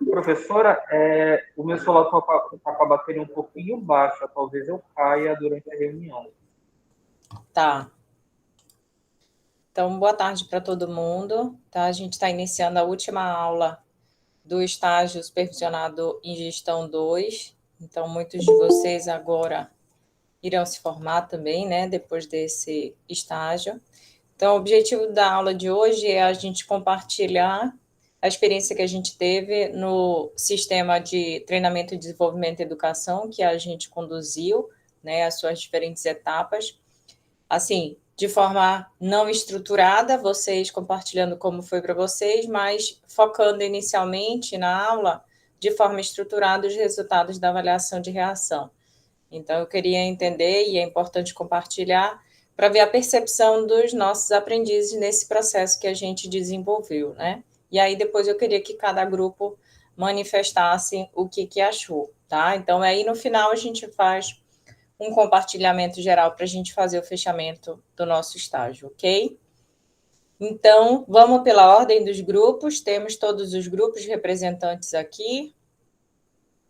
Professora, o meu celular está com a bateria um pouquinho baixa, talvez eu caia durante a reunião. Tá. Então, boa tarde para todo mundo. Tá? A gente está iniciando a última aula do estágio supervisionado em gestão 2. Então, muitos de vocês agora irão se formar também, né, depois desse estágio. Então, o objetivo da aula de hoje é a gente compartilhar a experiência que a gente teve no sistema de treinamento e desenvolvimento e educação que a gente conduziu, né, as suas diferentes etapas. Assim, de forma não estruturada, vocês compartilhando como foi para vocês, mas focando inicialmente na aula de forma estruturada os resultados da avaliação de reação. Então, eu queria entender, e é importante compartilhar, para ver a percepção dos nossos aprendizes nesse processo que a gente desenvolveu, né? E aí, depois, eu queria que cada grupo manifestasse o que achou, tá? Então, aí, no final, a gente faz um compartilhamento geral para a gente fazer o fechamento do nosso estágio, ok? Então, vamos pela ordem dos grupos, temos todos os grupos representantes aqui.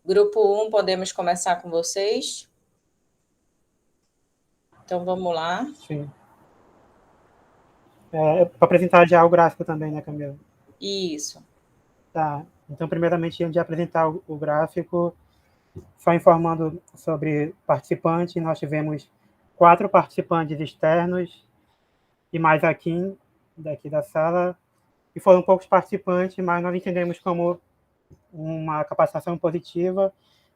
Grupo 1, podemos começar com vocês? Então, vamos lá. Sim. Para apresentar já o gráfico também, né, Camila? Isso. Tá. Então, primeiramente, antes de apresentar o gráfico, só informando sobre participantes, nós tivemos 4 participantes externos e mais a Kim, daqui da sala, e foram poucos participantes, mas nós entendemos como uma capacitação positiva,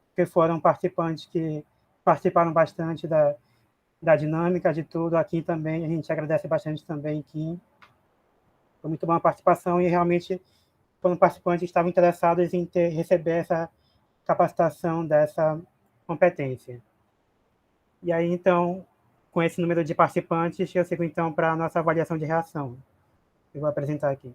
porque foram participantes que participaram bastante da dinâmica de tudo. Aqui também, a gente agradece bastante também, Kim. Foi muito boa a participação e realmente foram participantes que estavam interessados em receber essa capacitação dessa competência. E aí, então, com esse número de participantes, eu sigo, então, para a nossa avaliação de reação. Eu vou apresentar aqui.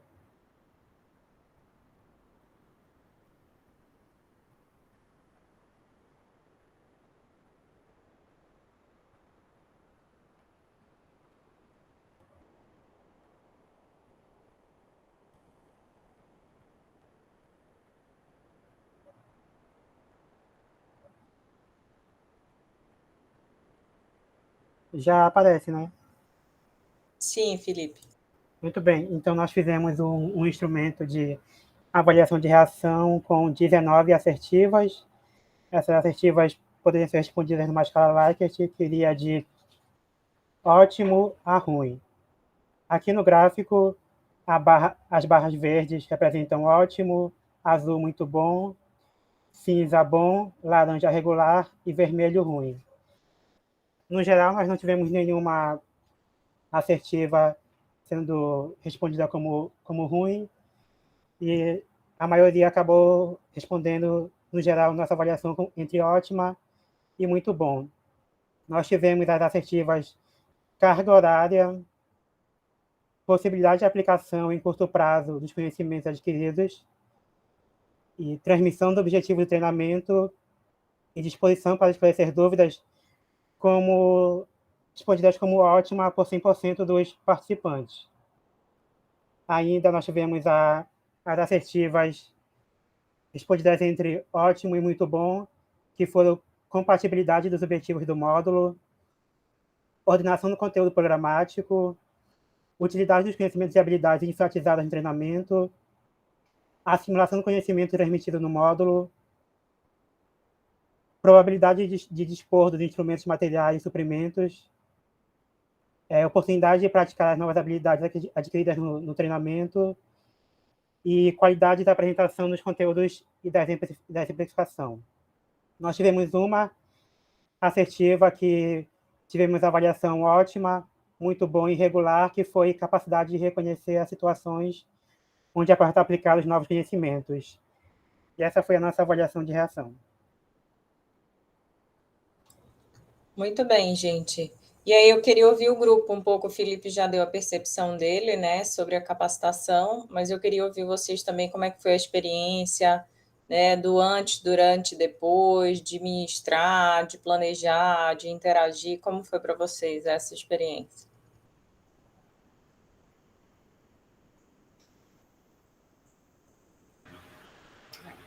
Já aparece, né? Sim, Felipe. Muito bem. Então, nós fizemos um instrumento de avaliação de reação com 19 assertivas. Essas assertivas poderiam ser respondidas numa escala Likert, que iria de ótimo a ruim. Aqui no gráfico, as barras verdes representam ótimo, azul muito bom, cinza bom, laranja regular e vermelho ruim. No geral, nós não tivemos nenhuma assertiva sendo respondida como ruim, e a maioria acabou respondendo, no geral, nossa avaliação entre ótima e muito bom. Nós tivemos as assertivas carga horária, possibilidade de aplicação em curto prazo dos conhecimentos adquiridos e transmissão do objetivo do treinamento e disposição para esclarecer dúvidas respondidas como ótima por 100% dos participantes. Ainda nós tivemos as assertivas respondidas entre ótimo e muito bom, que foram compatibilidade dos objetivos do módulo, ordenação do conteúdo programático, utilidade dos conhecimentos e habilidades enfatizadas no treinamento, assimilação do conhecimento transmitido no módulo, probabilidade de dispor dos instrumentos materiais e suprimentos, oportunidade de praticar as novas habilidades adquiridas no treinamento e qualidade da apresentação dos conteúdos e da exemplificação. Nós tivemos uma assertiva que tivemos avaliação ótima, muito bom e regular, que foi capacidade de reconhecer as situações onde é para aplicar os novos conhecimentos. E essa foi a nossa avaliação de reação. Muito bem, gente. E aí eu queria ouvir o grupo um pouco, o Felipe já deu a percepção dele, né, sobre a capacitação, mas eu queria ouvir vocês também como é que foi a experiência, né, do antes, durante, depois, de ministrar, de planejar, de interagir, como foi para vocês essa experiência?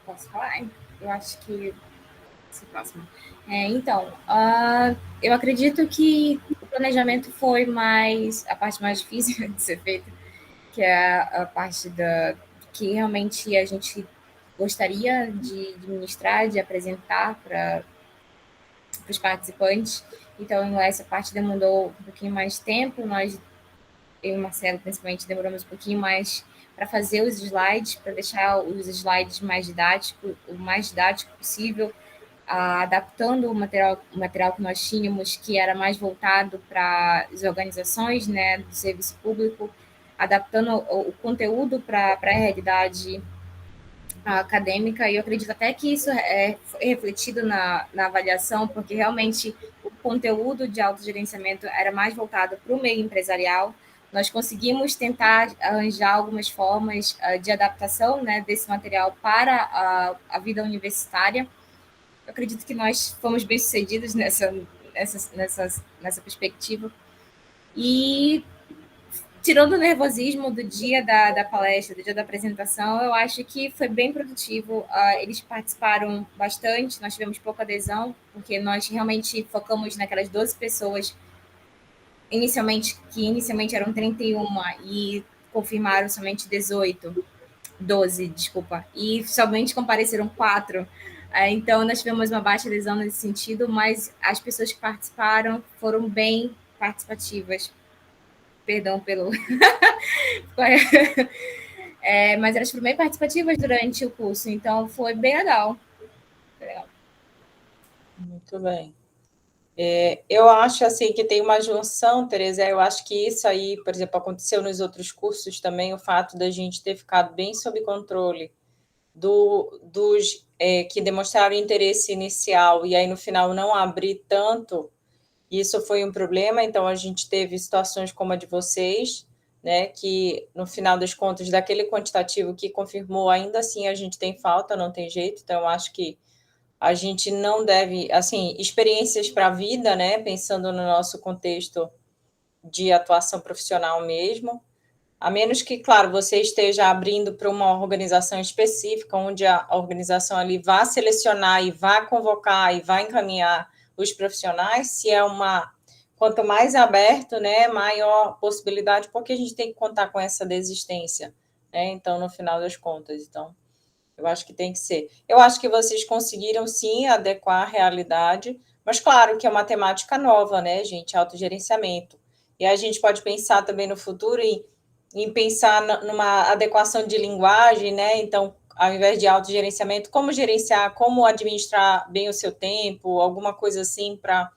Posso falar? Eu acho que esse próximo. Então, eu acredito que o planejamento foi a parte mais difícil de ser feita, que é a parte que realmente a gente gostaria de ministrar, de apresentar para os participantes. Então, essa parte demandou um pouquinho mais de tempo. Eu e o Marcelo, principalmente, demoramos um pouquinho mais para fazer os slides, para deixar os slides mais didáticos, o mais didático possível, adaptando o material que nós tínhamos, que era mais voltado para as organizações, né, do serviço público, adaptando o conteúdo para a realidade acadêmica, e eu acredito até que isso foi refletido na avaliação, porque realmente o conteúdo de autogerenciamento era mais voltado para o meio empresarial. Nós conseguimos tentar arranjar algumas formas de adaptação, né, desse material para a vida universitária. Eu acredito que nós fomos bem-sucedidos nessa perspectiva. E, tirando o nervosismo do dia da palestra, do dia da apresentação, eu acho que foi bem produtivo. Eles participaram bastante, nós tivemos pouca adesão, porque nós realmente focamos naquelas 12 pessoas, que inicialmente eram 31, e confirmaram somente 12, desculpa, e somente compareceram 4. Então, nós tivemos uma baixa adesão nesse sentido, mas as pessoas que participaram foram bem participativas. Perdão pelo... mas elas foram bem participativas durante o curso, então foi bem legal. Muito bem. Eu acho assim que tem uma junção, Tereza, eu acho que isso aí, por exemplo, aconteceu nos outros cursos também, o fato da gente ter ficado bem sob controle dos que demonstraram interesse inicial e aí no final não abrir tanto, isso foi um problema. Então a gente teve situações como a de vocês, né, que no final das contas daquele quantitativo que confirmou, ainda assim a gente tem falta, não tem jeito. Então eu acho que a gente não deve, assim, experiências para a vida, né, pensando no nosso contexto de atuação profissional mesmo, a menos que, claro, você esteja abrindo para uma organização específica, onde a organização ali vá selecionar e vá convocar e vá encaminhar os profissionais. Se é quanto mais aberto, né, maior possibilidade, porque a gente tem que contar com essa desistência, né? Então, no final das contas, eu acho que tem que ser. Eu acho que vocês conseguiram, sim, adequar a realidade, mas claro que é uma temática nova, né, gente? Autogerenciamento. E a gente pode pensar também no futuro em pensar numa adequação de linguagem, né? Então, ao invés de autogerenciamento, como gerenciar, como administrar bem o seu tempo, alguma coisa assim para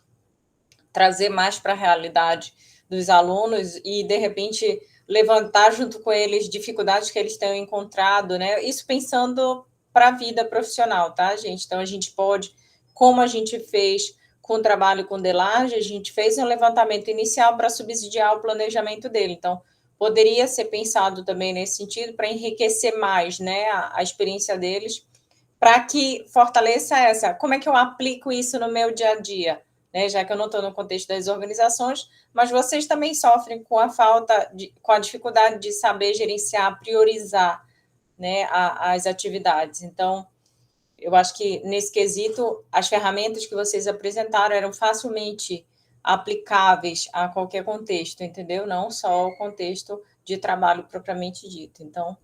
trazer mais para a realidade dos alunos e, de repente, levantar junto com eles dificuldades que eles tenham encontrado, né? Isso pensando para a vida profissional, tá, gente? Então, a gente pode, como a gente fez com o trabalho com Delage, a gente fez um levantamento inicial para subsidiar o planejamento dele. Então, poderia ser pensado também nesse sentido para enriquecer mais, né, a experiência deles, para que fortaleça como é que eu aplico isso no meu dia a dia, né, já que eu não estou no contexto das organizações, mas vocês também sofrem com com a dificuldade de saber gerenciar, priorizar, né, as atividades. Então, eu acho que, nesse quesito, as ferramentas que vocês apresentaram eram facilmente aplicáveis a qualquer contexto, entendeu? Não só o contexto de trabalho propriamente dito. Então,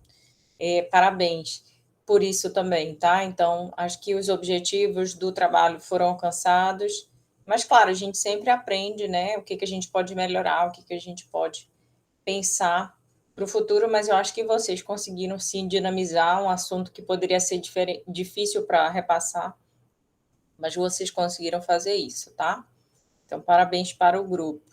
parabéns por isso também, tá? Então, acho que os objetivos do trabalho foram alcançados, mas, claro, a gente sempre aprende, né? O que a gente pode melhorar, o que a gente pode pensar para o futuro, mas eu acho que vocês conseguiram, sim, dinamizar um assunto que poderia ser difícil para repassar, mas vocês conseguiram fazer isso, tá? Então, parabéns para o grupo.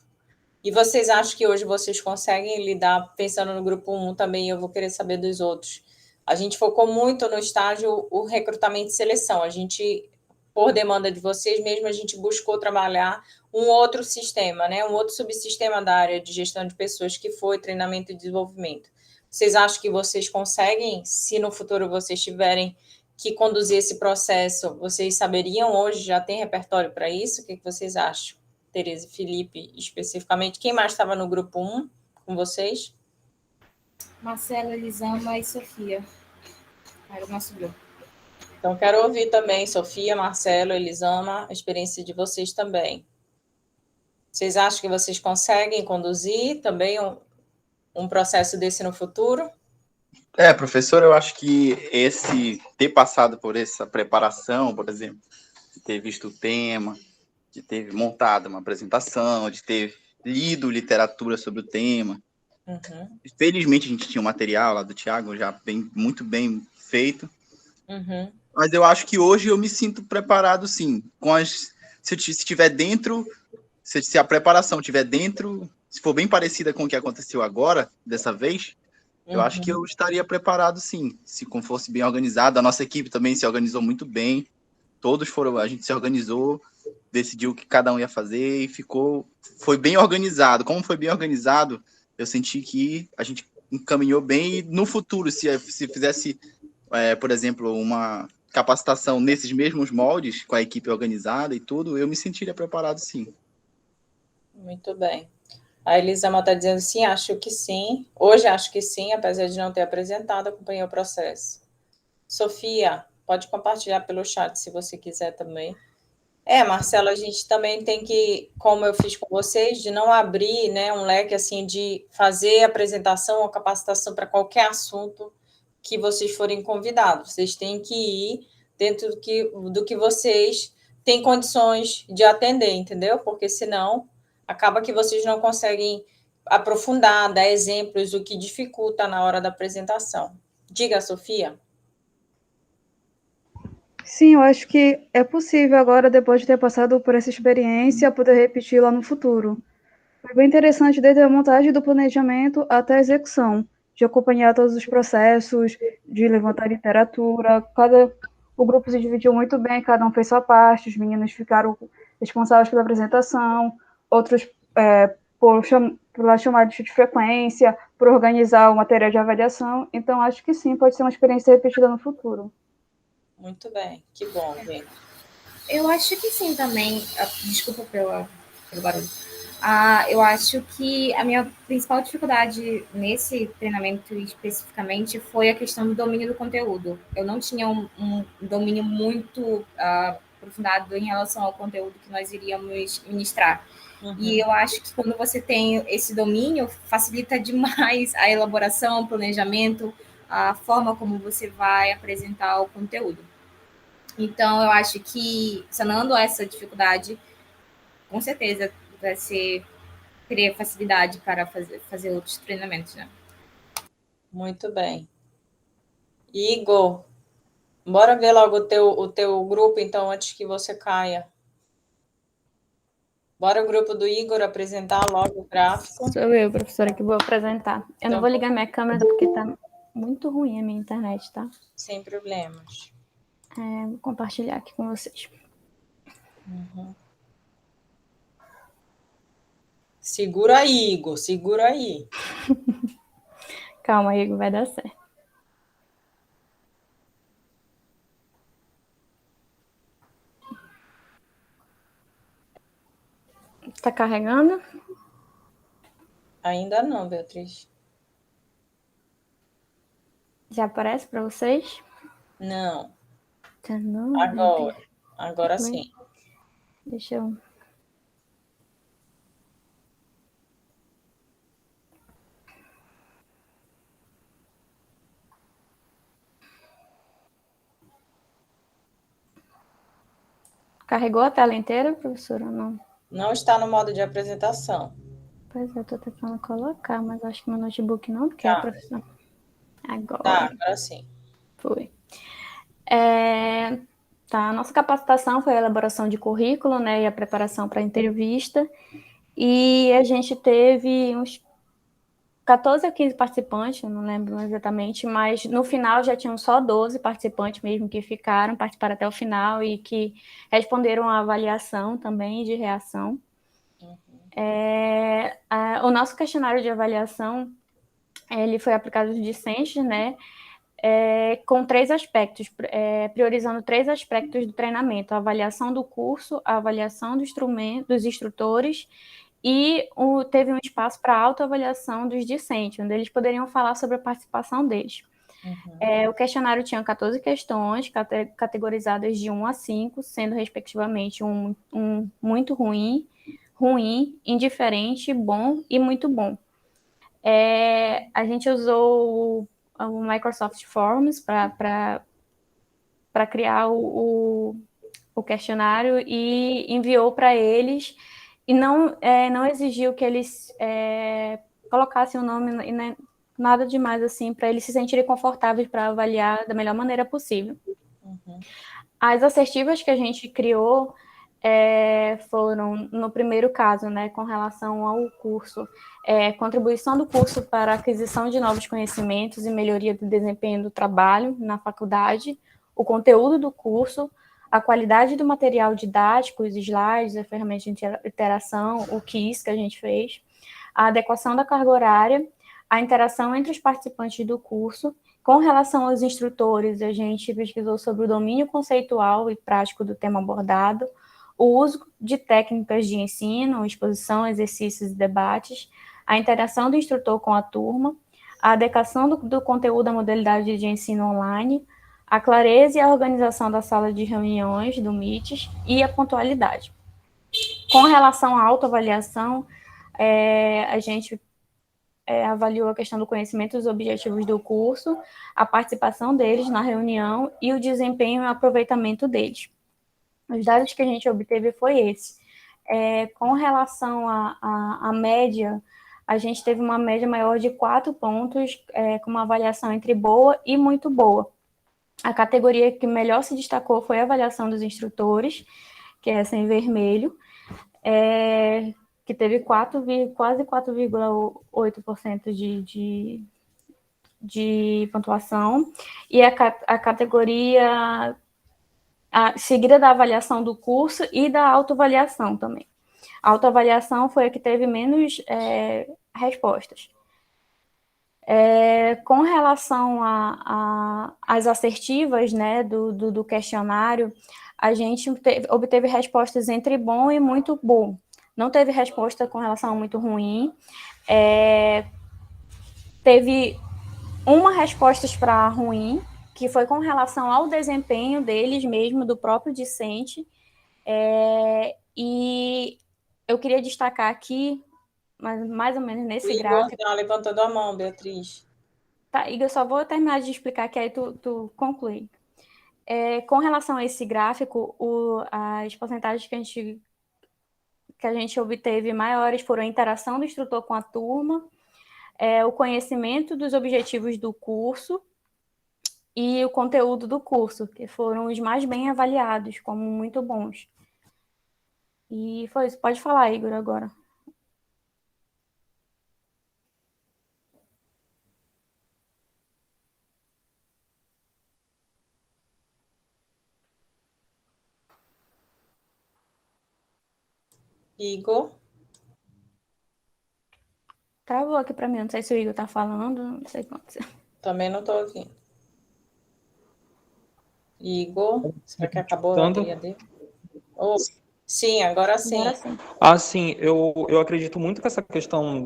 E vocês acham que hoje vocês conseguem lidar, pensando no grupo 1 também, eu vou querer saber dos outros. A gente focou muito no estágio o recrutamento e seleção. A gente, por demanda de vocês mesmo, a gente buscou trabalhar um outro sistema, né? Um outro subsistema da área de gestão de pessoas, que foi treinamento e desenvolvimento. Vocês acham que vocês conseguem, se no futuro vocês tiverem que conduzir esse processo, vocês saberiam hoje, já tem repertório para isso? O que vocês acham? Tereza e Felipe, especificamente. Quem mais estava no grupo 1 com vocês? Marcela, Elisama e Sofia. Era o nosso grupo. Então, quero ouvir também, Sofia, Marcelo, Elisama, a experiência de vocês também. Vocês acham que vocês conseguem conduzir também um processo desse no futuro? Professor, eu acho que ter passado por essa preparação, por exemplo, de ter visto o tema, de ter montado uma apresentação, de ter lido literatura sobre o tema. Uhum. Felizmente a gente tinha um material lá do Tiago já muito bem feito. Uhum. Mas eu acho que hoje eu me sinto preparado, sim. Se estiver dentro, se a preparação estiver dentro, se for bem parecida com o que aconteceu agora, dessa vez, eu acho que eu estaria preparado, sim. Se fosse bem organizado, a nossa equipe também se organizou muito bem. A gente se organizou, decidiu o que cada um ia fazer e foi bem organizado. Como foi bem organizado, eu senti que a gente encaminhou bem e no futuro, se fizesse, por exemplo, uma capacitação nesses mesmos moldes, com a equipe organizada e tudo, eu me sentiria preparado, sim. Muito bem. A Elisama está dizendo sim, acho que sim. Hoje acho que sim, apesar de não ter apresentado, acompanhei o processo. Sofia, pode compartilhar pelo chat se você quiser também. Marcelo, a gente também tem que, como eu fiz com vocês, de não abrir, né, um leque assim de fazer apresentação ou capacitação para qualquer assunto que vocês forem convidados. Vocês têm que ir dentro do que vocês têm condições de atender, entendeu? Porque senão acaba que vocês não conseguem aprofundar, dar exemplos, o que dificulta na hora da apresentação. Diga, Sofia. Sim, eu acho que é possível agora, depois de ter passado por essa experiência, poder repetir lá no futuro. Foi bem interessante desde a montagem do planejamento até a execução, de acompanhar todos os processos, de levantar literatura. O grupo se dividiu muito bem, cada um fez sua parte, os meninos ficaram responsáveis pela apresentação, outros pela chamada de frequência, por organizar o material de avaliação. Então, acho que sim, pode ser uma experiência repetida no futuro. Muito bem, que bom, gente. Eu acho que sim também. Desculpa pelo barulho. Eu acho que a minha principal dificuldade nesse treinamento especificamente foi a questão do domínio do conteúdo. Eu não tinha um domínio muito aprofundado em relação ao conteúdo que nós iríamos ministrar. Uhum. E eu acho que quando você tem esse domínio, facilita demais a elaboração, o planejamento, a forma como você vai apresentar o conteúdo. Então, eu acho que, sanando essa dificuldade, com certeza teria facilidade para fazer outros treinamentos, né? Muito bem. Igor, bora ver logo o teu grupo, então, antes que você caia. Bora o grupo do Igor apresentar logo o gráfico. Sou eu, professora, que vou apresentar. Eu não vou ligar minha câmera porque tá muito ruim a minha internet, tá? Sem problemas. Vou compartilhar aqui com vocês. Uhum. Segura aí, Igor, segura aí. Calma, Igor, vai dar certo. Tá carregando? Ainda não, Beatriz. Já aparece para vocês? Não. Tá não? Agora sim. Deixa eu... Carregou a tela inteira, professora, ou não? Não está no modo de apresentação. Pois é, eu tô tentando colocar, mas acho que meu notebook não quer, professora. Agora. Tá, agora sim. Foi. A nossa capacitação foi a elaboração de currículo, né, e a preparação para a entrevista, e a gente teve uns 14 a 15 participantes, eu não lembro exatamente, mas no final já tinham só 12 participantes mesmo que participaram até o final e que responderam à avaliação também de reação. O nosso questionário de avaliação, ele foi aplicado aos discentes, né, com 3 aspectos, priorizando 3 aspectos do treinamento: a avaliação do curso, a avaliação dos instrutores, e teve um espaço para autoavaliação dos discentes, onde eles poderiam falar sobre a participação deles. O questionário tinha 14 questões, categorizadas de 1 a 5, sendo respectivamente um muito ruim, indiferente, bom e muito bom. A gente usou o Microsoft Forms para criar o questionário e enviou para eles, e não exigiu que eles colocassem o nome e nada demais assim, para eles se sentirem confortáveis para avaliar da melhor maneira possível. As assertivas que a gente criou foram, no primeiro caso, né, com relação ao curso, contribuição do curso para a aquisição de novos conhecimentos e melhoria do desempenho do trabalho na faculdade, o conteúdo do curso, a qualidade do material didático, os slides, a ferramenta de interação, o quiz que a gente fez, a adequação da carga horária, a interação entre os participantes do curso. Com relação aos instrutores, a gente pesquisou sobre o domínio conceitual e prático do tema abordado, o uso de técnicas de ensino, exposição, exercícios e debates, a interação do instrutor com a turma, a adequação do conteúdo à modalidade de ensino online, a clareza e a organização da sala de reuniões, do MITES, e a pontualidade. Com relação à autoavaliação, a gente avaliou a questão do conhecimento dos objetivos do curso, a participação deles na reunião e o desempenho e aproveitamento deles. Os dados que a gente obteve foi esse. Com relação à média, a gente teve uma média maior de 4 pontos, com uma avaliação entre boa e muito boa. A categoria que melhor se destacou foi a avaliação dos instrutores, que é essa em vermelho, que teve quase 4,8% de pontuação, e a categoria seguida da avaliação do curso e da autoavaliação também. A autoavaliação foi a que teve menos respostas. Com relação às assertivas, né, do questionário, a gente obteve respostas entre bom e muito bom. Não teve resposta com relação a muito ruim. Teve uma resposta para ruim, que foi com relação ao desempenho deles mesmo, do próprio discente. E eu queria destacar aqui, mas mais ou menos nesse Igor gráfico. está levantando a mão, Beatriz. Tá, Igor, eu só vou terminar de explicar, que aí tu conclui. Com relação a esse gráfico, as porcentagens que a gente obteve maiores foram a interação do instrutor com a turma, o conhecimento dos objetivos do curso e o conteúdo do curso, que foram os mais bem avaliados, como muito bons. E foi isso. Pode falar, Igor, agora. Igor? Travou aqui para mim, não sei se o Igor está falando, não sei o que aconteceu. Também não estou ouvindo. Igor, será que acabou a bateria dele? Sim, agora sim. Agora sim. Sim, eu acredito muito que essa questão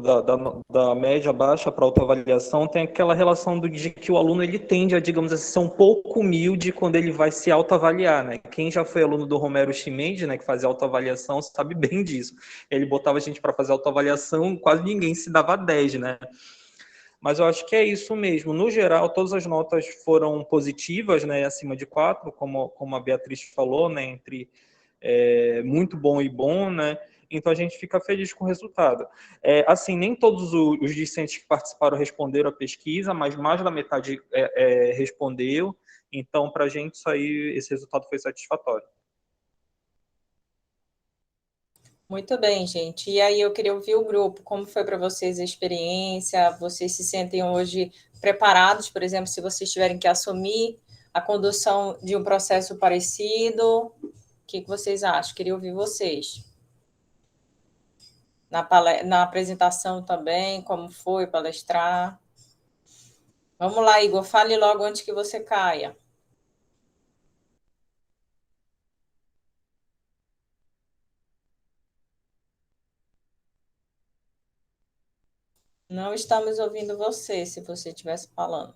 da média baixa para autoavaliação tem aquela relação de que o aluno ele tende a, digamos assim, ser um pouco humilde quando ele vai se autoavaliar, né? Quem já foi aluno do Romero Chimendes, né, que fazia autoavaliação, sabe bem disso. Ele botava a gente para fazer autoavaliação, quase ninguém se dava 10, né? Mas eu acho que é isso mesmo. No geral, todas as notas foram positivas, né, acima de 4, como a Beatriz falou, né, entre muito bom e bom, né? Então a gente fica feliz com o resultado. Assim, nem todos os discentes que participaram responderam a pesquisa, mas mais da metade respondeu. Então, para a gente, isso aí, esse resultado foi satisfatório. Muito bem, gente. E aí eu queria ouvir o grupo. Como foi para vocês a experiência? Vocês se sentem hoje preparados, por exemplo, se vocês tiverem que assumir a condução de um processo parecido? O que vocês acham? Queria ouvir vocês. Na apresentação também, como foi palestrar? Vamos lá, Igor, fale logo antes que você caia. Não estamos ouvindo você, se você estivesse falando.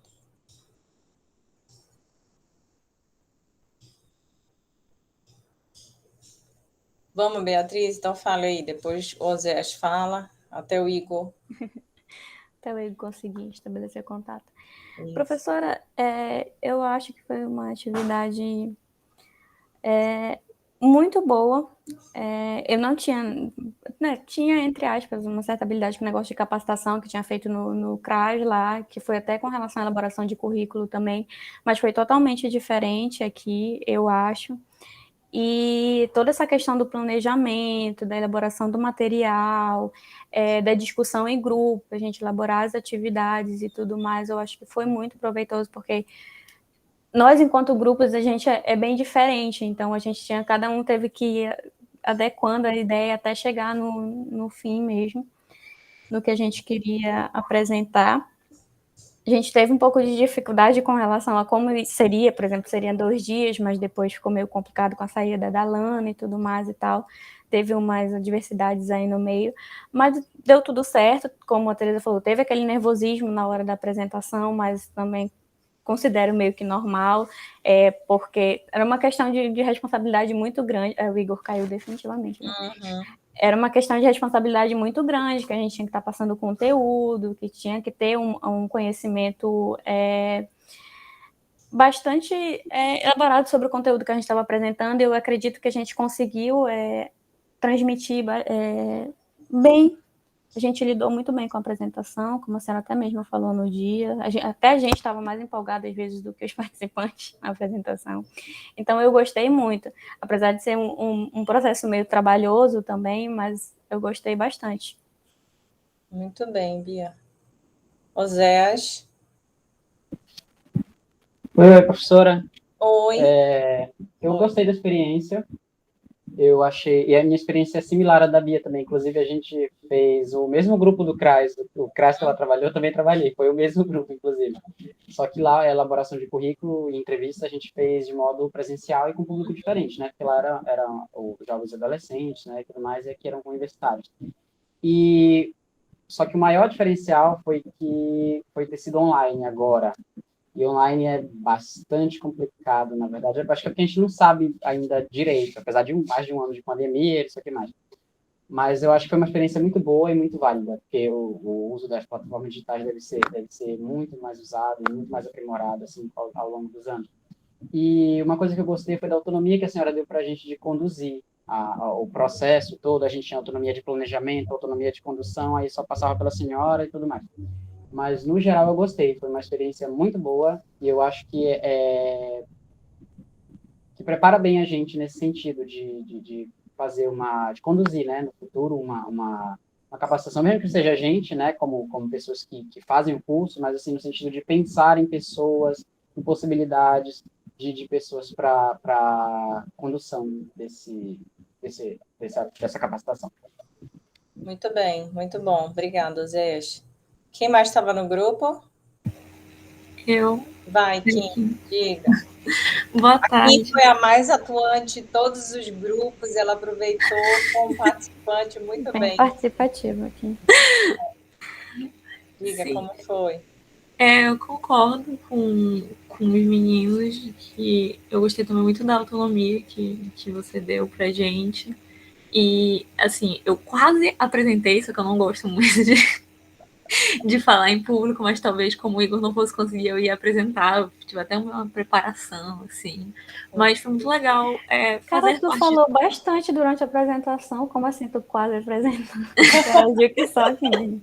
Vamos, Beatriz, então fala aí, depois o Oséias fala, até o Igor. Até eu conseguir estabelecer contato. Isso. Professora, eu acho que foi uma atividade muito boa. Eu não tinha, né, tinha, entre aspas, uma certa habilidade com o negócio de capacitação que tinha feito no CRAS lá, que foi até com relação à elaboração de currículo também, mas foi totalmente diferente aqui, eu acho. E toda essa questão do planejamento, da elaboração do material, da discussão em grupo, a gente elaborar as atividades e tudo mais, eu acho que foi muito proveitoso, porque nós, enquanto grupos, a gente é bem diferente, então cada um teve que ir adequando a ideia até chegar no fim mesmo, no que a gente queria apresentar. A gente teve um pouco de dificuldade com relação a como seria, por exemplo, seriam 2 dias, mas depois ficou meio complicado com a saída da Lana e tudo mais e tal. Teve umas adversidades aí no meio, mas deu tudo certo, como a Teresa falou, teve aquele nervosismo na hora da apresentação, mas também considero meio que normal, porque era uma questão de responsabilidade muito grande. O Igor caiu definitivamente, né? Uhum. Era uma questão de responsabilidade muito grande, que a gente tinha que estar passando conteúdo, que tinha que ter um conhecimento bastante elaborado sobre o conteúdo que a gente estava apresentando, e eu acredito que a gente conseguiu transmitir bem. A gente lidou muito bem com a apresentação, como a senhora até mesmo falou no dia. Até a gente estava mais empolgada, às vezes, do que os participantes na apresentação. Então, eu gostei muito. Apesar de ser um processo meio trabalhoso também, mas eu gostei bastante. Muito bem, Bia. Oséias. Oi, professora. Oi. Eu gostei da experiência. Eu achei, e a minha experiência é similar à da Bia também. Inclusive, a gente fez o mesmo grupo do CRAS. O CRAS que ela trabalhou, eu também trabalhei. Foi o mesmo grupo, inclusive. Só que lá, a elaboração de currículo e entrevista, a gente fez de modo presencial e com público diferente, né? Porque lá eram os jovens adolescentes, né? E tudo mais, e aqui eram universitários. Só que o maior diferencial foi ter sido online agora. E online é bastante complicado, na verdade. Eu acho que é porque a gente não sabe ainda direito, apesar de mais de um ano de pandemia, isso aqui mais. Mas eu acho que foi uma experiência muito boa e muito válida, porque o uso das plataformas digitais deve ser muito mais usado e muito mais aprimorado assim, ao longo dos anos. E uma coisa que eu gostei foi da autonomia que a senhora deu para a gente de conduzir o processo todo. A gente tinha autonomia de planejamento, autonomia de condução, aí só passava pela senhora e tudo mais. Mas, no geral, eu gostei. Foi uma experiência muito boa e eu acho que prepara bem a gente nesse sentido de fazer de conduzir, né, no futuro uma capacitação, mesmo que seja a gente, né, como pessoas que fazem o curso, mas assim, no sentido de pensar em pessoas, em possibilidades de pessoas para condução dessa capacitação. Muito bem, muito bom. Obrigada, Oséias. Quem mais estava no grupo? Eu. Vai, Kim, diga. Boa tarde. A Kim foi a mais atuante de todos os grupos, ela aproveitou como participante muito bem. Participativa aqui. Diga, Sim. como foi? Eu concordo com os meninos, que eu gostei também muito da autonomia que você deu pra gente. E, assim, eu quase apresentei, só que eu não gosto muito de falar em público, mas talvez como o Igor não fosse conseguir, eu ia apresentar, eu tive até uma preparação, assim, mas foi muito legal Cara, tu falou bastante durante a apresentação, como assim tu quase apresentou? Eu digo que só aqui.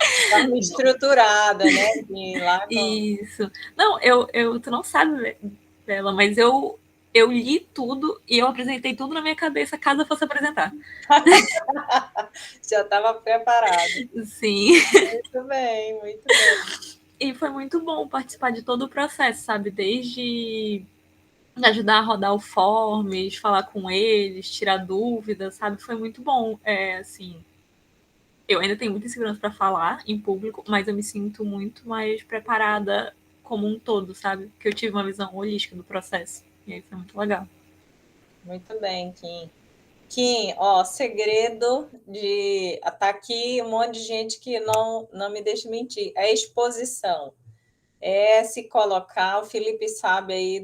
Estava estruturada, né? Isso. Não, tu não sabe dela, mas eu li tudo e eu apresentei tudo na minha cabeça caso eu fosse apresentar. Já estava preparada. Sim. Muito bem, muito bem. E foi muito bom participar de todo o processo, sabe? Desde ajudar a rodar o Forms, falar com eles, tirar dúvidas, sabe? Foi muito bom. Assim, eu ainda tenho muita insegurança para falar em público, mas eu me sinto muito mais preparada como um todo, sabe? Porque eu tive uma visão holística do processo. E aí foi muito legal. Muito bem, Kim. Kim, ó, segredo de... Tá aqui um monte de gente que não me deixa mentir. É exposição. É se colocar, o Felipe sabe aí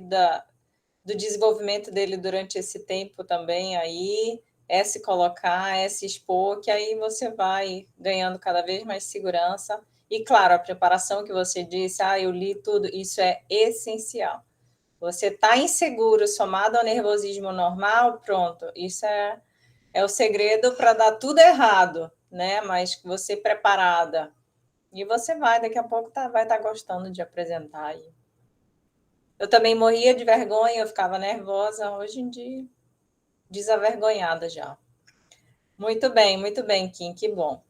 do desenvolvimento dele durante esse tempo também aí, é se colocar, é se expor, que aí você vai ganhando cada vez mais segurança. E, claro, a preparação que você disse, eu li tudo, isso é essencial. Você está inseguro, somado ao nervosismo normal, pronto, isso é o segredo para dar tudo errado, né? Mas você preparada. E você daqui a pouco vai estar gostando de apresentar aí. Eu também morria de vergonha, eu ficava nervosa, hoje em dia, desavergonhada já. Muito bem, Kim, que bom.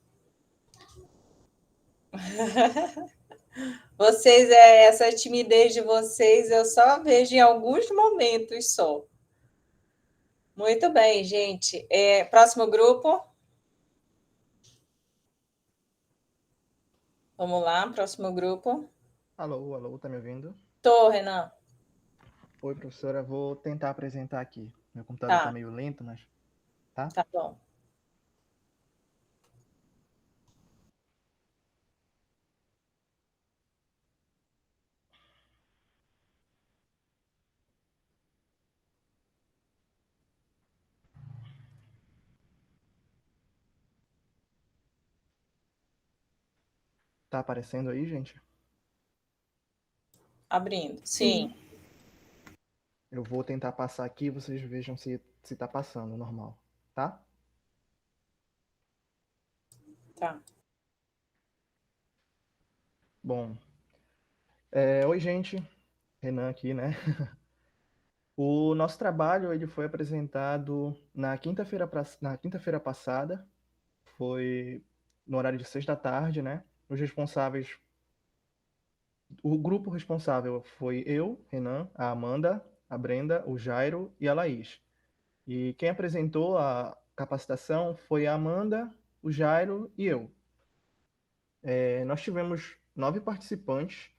Vocês, essa timidez de vocês, eu só vejo em alguns momentos só. Muito bem, gente. Próximo grupo. Vamos lá, próximo grupo. Alô, tá me ouvindo? Tô, Renan. Oi, professora, vou tentar apresentar aqui. Meu computador tá meio lento, mas... Tá? Tá bom. Tá aparecendo aí, gente? Abrindo, sim. Eu vou tentar passar aqui, vocês vejam se tá passando, normal, tá? Tá. Bom, oi, gente. Renan aqui, né? O nosso trabalho ele foi apresentado na quinta-feira passada, foi no horário de 6 da tarde, né? Os responsáveis, o grupo responsável foi eu, Renan, a Amanda, a Brenda, o Jairo e a Laís. E quem apresentou a capacitação foi a Amanda, o Jairo e eu. Nós tivemos 9 participantes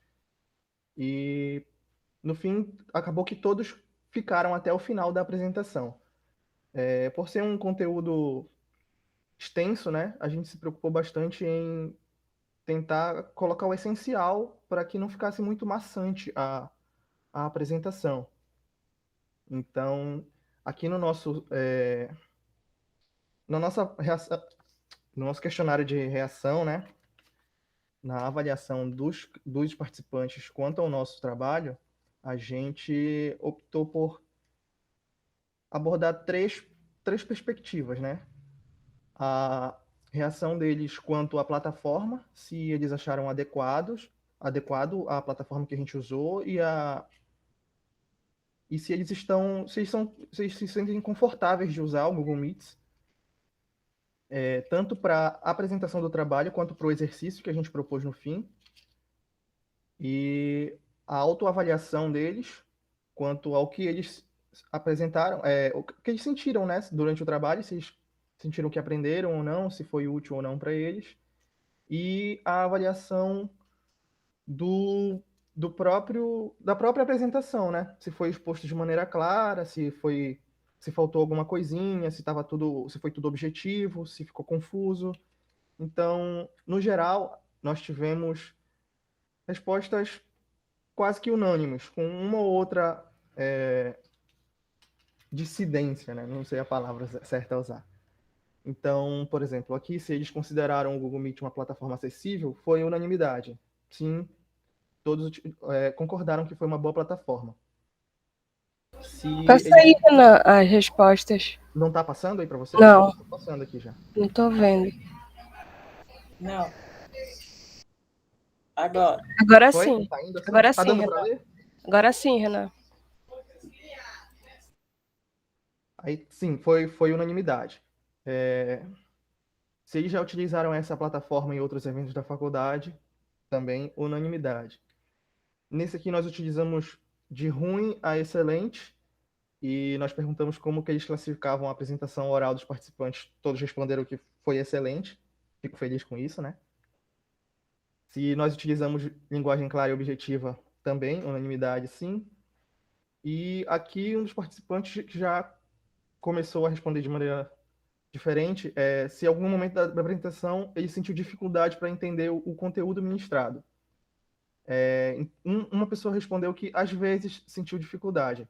e, no fim, acabou que todos ficaram até o final da apresentação. Por ser um conteúdo extenso, né, a gente se preocupou bastante em tentar colocar o essencial para que não ficasse muito maçante a apresentação. Então, aqui no nosso no nosso questionário de reação, né, na avaliação dos participantes quanto ao nosso trabalho, a gente optou por abordar três perspectivas, né? A reação deles quanto à plataforma, se eles acharam adequado a plataforma que a gente usou e se eles se sentem confortáveis de usar o Google Meets, tanto para a apresentação do trabalho quanto para o exercício que a gente propôs no fim. E a autoavaliação deles quanto ao que eles apresentaram, o que eles sentiram, né, durante o trabalho, se eles sentiram que aprenderam ou não, se foi útil ou não para eles, e a avaliação da própria apresentação, né, se foi exposto de maneira clara, se faltou alguma coisinha, se foi tudo objetivo, se ficou confuso. Então, no geral, nós tivemos respostas quase que unânimes, com uma ou outra dissidência, né? Não sei a palavra certa a usar. Então, por exemplo, aqui, se eles consideraram o Google Meet uma plataforma acessível, foi unanimidade. Sim, todos concordaram que foi uma boa plataforma. Passa aí, Renan, as respostas. Não está passando aí para você? Não. Estou passando aqui já. Não estou vendo. Não. Agora. Agora foi? sim. Tá indo assim? Agora tá sim, dando Renan. para ler? Agora sim, Renan. Aí, sim, foi unanimidade. Se eles já utilizaram essa plataforma em outros eventos da faculdade, também unanimidade. Nesse aqui nós utilizamos de ruim a excelente e nós perguntamos como que eles classificavam a apresentação oral dos participantes. Todos responderam que foi excelente. Fico feliz com isso, né? Se nós utilizamos linguagem clara e objetiva, também, unanimidade, sim. E aqui um dos participantes já começou a responder de maneira diferente, se em algum momento da apresentação ele sentiu dificuldade para entender o conteúdo ministrado. Uma pessoa respondeu que às vezes sentiu dificuldade.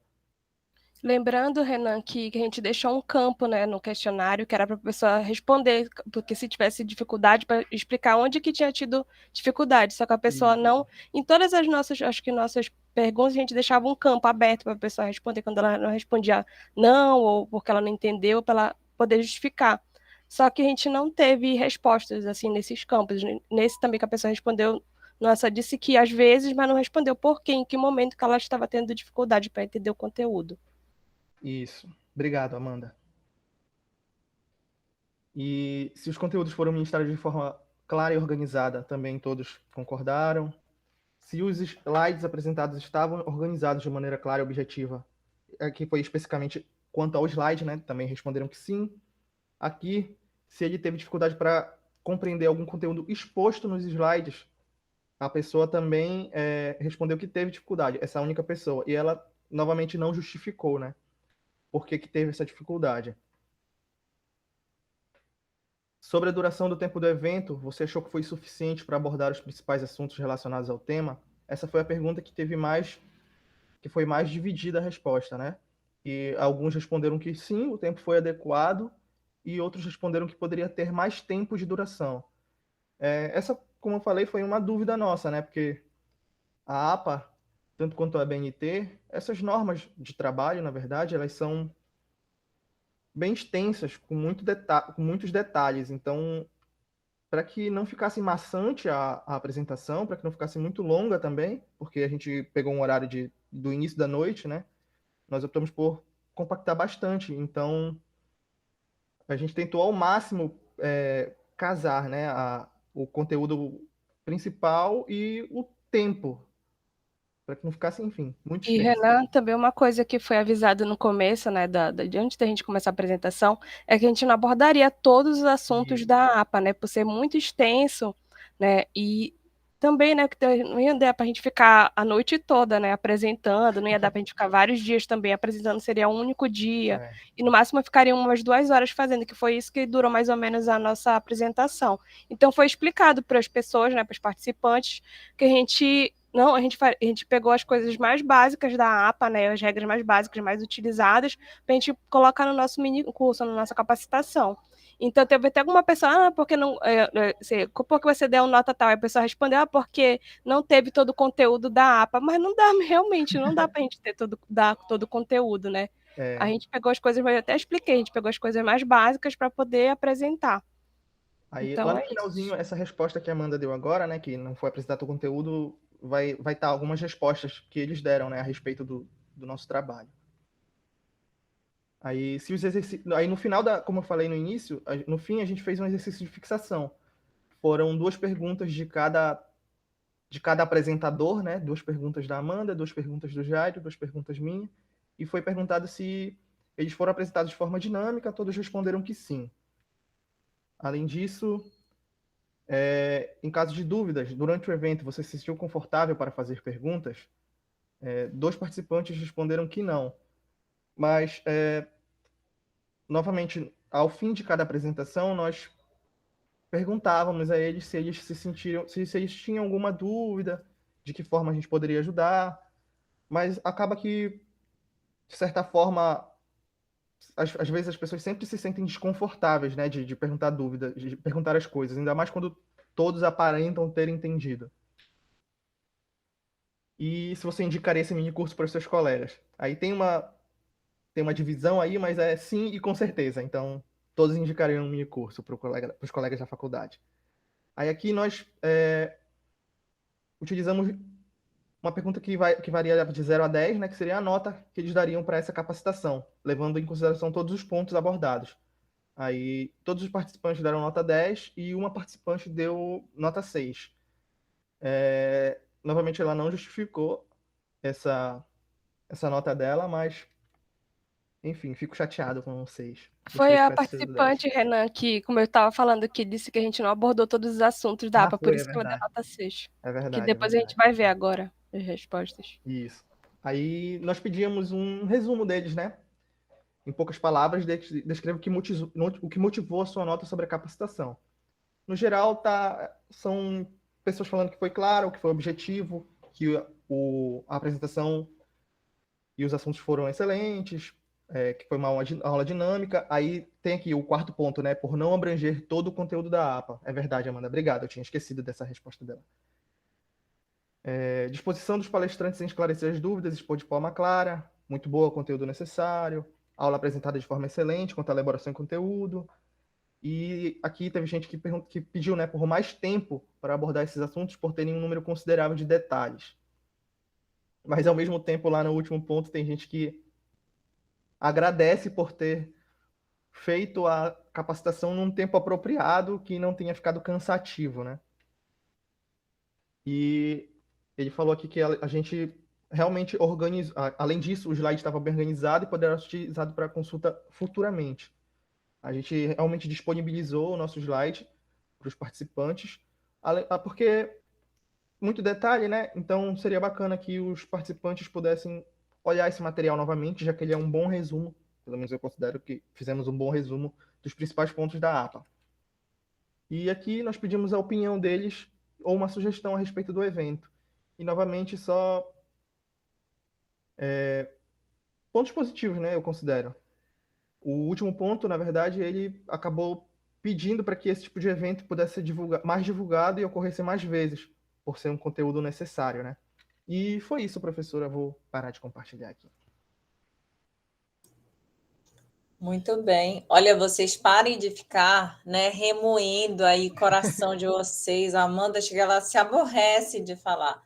Lembrando, Renan, que a gente deixou um campo, né, no questionário, que era para a pessoa responder, porque se tivesse dificuldade, para explicar onde que tinha tido dificuldade. Só que a pessoa não. Em todas as nossas, acho que nossas perguntas, a gente deixava um campo aberto para a pessoa responder quando ela não respondia não, ou porque ela não entendeu, para ela poder justificar. Só que a gente não teve respostas, assim, nesses campos. Nesse também que a pessoa respondeu, nossa, disse que às vezes, mas não respondeu por quê, em que momento que ela estava tendo dificuldade para entender o conteúdo. Isso. Obrigado, Amanda. E se os conteúdos foram ministrados de forma clara e organizada, também todos concordaram. Se os slides apresentados estavam organizados de maneira clara e objetiva, aqui foi especificamente quanto ao slide, né? Também responderam que sim. Aqui, se ele teve dificuldade para compreender algum conteúdo exposto nos slides, a pessoa também respondeu que teve dificuldade, essa única pessoa. E ela, novamente, não justificou, né? Por que teve essa dificuldade. Sobre a duração do tempo do evento, você achou que foi suficiente para abordar os principais assuntos relacionados ao tema? Essa foi a pergunta que foi mais dividida a resposta, né? E alguns responderam que sim, o tempo foi adequado, e outros responderam que poderia ter mais tempo de duração. Essa, como eu falei, foi uma dúvida nossa, né? Porque a APA, tanto quanto a BNT, essas normas de trabalho, na verdade, elas são bem extensas, com muitos detalhes. Então, para que não ficasse maçante a apresentação, para que não ficasse muito longa também, porque a gente pegou um horário do início da noite, né? Nós optamos por compactar bastante. Então, a gente tentou ao máximo casar, né, o conteúdo principal e o tempo, para que não ficasse, enfim, muito E, extenso. Renan, também uma coisa que foi avisado no começo, né, de antes da gente começar a apresentação, é que a gente não abordaria todos os assuntos da APA, né, por ser muito extenso, né, e também, né, que não ia dar para a gente ficar a noite toda, né, apresentando, não ia dar para a gente ficar vários dias também apresentando, seria um único dia, e no máximo ficaria umas 2 horas fazendo, que foi isso que durou mais ou menos a nossa apresentação. Então, foi explicado para as pessoas, né, para os participantes, que a gente pegou as coisas mais básicas da APA, né, as regras mais básicas, mais utilizadas, para a gente colocar no nosso mini curso, na nossa capacitação. Então, teve até alguma pessoa, porque não, porque você deu nota tal, e a pessoa respondeu, porque não teve todo o conteúdo da APA, mas não dá, realmente, não dá para a gente ter dar todo o conteúdo, né? A gente pegou as coisas, eu até expliquei, a gente pegou as coisas mais básicas para poder apresentar. Aí, então, lá no finalzinho, essa resposta que a Amanda deu agora, né, que não foi apresentado o conteúdo, vai estar algumas respostas que eles deram, né, a respeito do nosso trabalho. Aí, aí no final como eu falei no início, no fim a gente fez um exercício de fixação. Foram 2 perguntas de cada apresentador, né? 2 perguntas da Amanda, 2 perguntas do Jairo, 2 perguntas minhas, e foi perguntado se eles foram apresentados de forma dinâmica, todos responderam que sim. Além disso, em caso de dúvidas, durante o evento, você se sentiu confortável para fazer perguntas? 2 participantes responderam que não. Mas, novamente, ao fim de cada apresentação, nós perguntávamos a eles se eles se sentiram, se eles tinham alguma dúvida, de que forma a gente poderia ajudar. Mas acaba que, de certa forma, às vezes as pessoas sempre se sentem desconfortáveis, né, de perguntar dúvidas, de perguntar as coisas, ainda mais quando todos aparentam ter entendido. E se você indicaria esse mini curso para os seus colegas? Aí tem uma divisão aí, mas é sim e com certeza. Então, todos indicariam um mini curso para os colegas da faculdade. Aí aqui nós utilizamos uma pergunta que varia de 0 a 10, né, que seria a nota que eles dariam para essa capacitação, levando em consideração todos os pontos abordados. Aí todos os participantes deram nota 10 e uma participante deu nota 6. Novamente, ela não justificou essa nota dela, mas, enfim, fico chateado com 6. Foi a participante, Renan, que, como eu estava falando aqui, disse que a gente não abordou todos os assuntos da APA, por isso que ela deu nota 6. É verdade. Que depois a gente vai ver agora as respostas. Isso. Aí nós pedíamos um resumo deles, né? Em poucas palavras, descreva o que motivou a sua nota sobre a capacitação. No geral, são pessoas falando que foi claro, que foi objetivo, que a apresentação e os assuntos foram excelentes, que foi uma aula dinâmica. Aí tem aqui o quarto ponto, né? Por não abranger todo o conteúdo da APA. É verdade, Amanda. Obrigado, eu tinha esquecido dessa resposta dela. Disposição dos palestrantes em esclarecer as dúvidas, expor de forma clara, muito boa o conteúdo necessário, aula apresentada de forma excelente, quanto à elaboração e conteúdo. E aqui teve gente que pediu, né, por mais tempo para abordar esses assuntos, por terem um número considerável de detalhes. Mas, ao mesmo tempo, lá no último ponto, tem gente que agradece por ter feito a capacitação num tempo apropriado, que não tenha ficado cansativo, né? E ele falou aqui que a gente realmente organizou. Além disso, o slide estava bem organizado e poderá ser utilizado para consulta futuramente. A gente realmente disponibilizou o nosso slide para os participantes, porque muito detalhe, né? Então seria bacana que os participantes pudessem olhar esse material novamente, já que ele é um bom resumo, pelo menos eu considero que fizemos um bom resumo dos principais pontos da APA. E aqui nós pedimos a opinião deles ou uma sugestão a respeito do evento. E novamente só pontos positivos, né? Eu considero. O último ponto, na verdade, ele acabou pedindo para que esse tipo de evento pudesse ser mais divulgado e ocorresse mais vezes, por ser um conteúdo necessário, né? E foi isso, professora. Eu vou parar de compartilhar aqui. Muito bem. Olha, vocês parem de ficar, né, remoendo aí o coração de vocês. A Amanda chega lá, se aborrece de falar.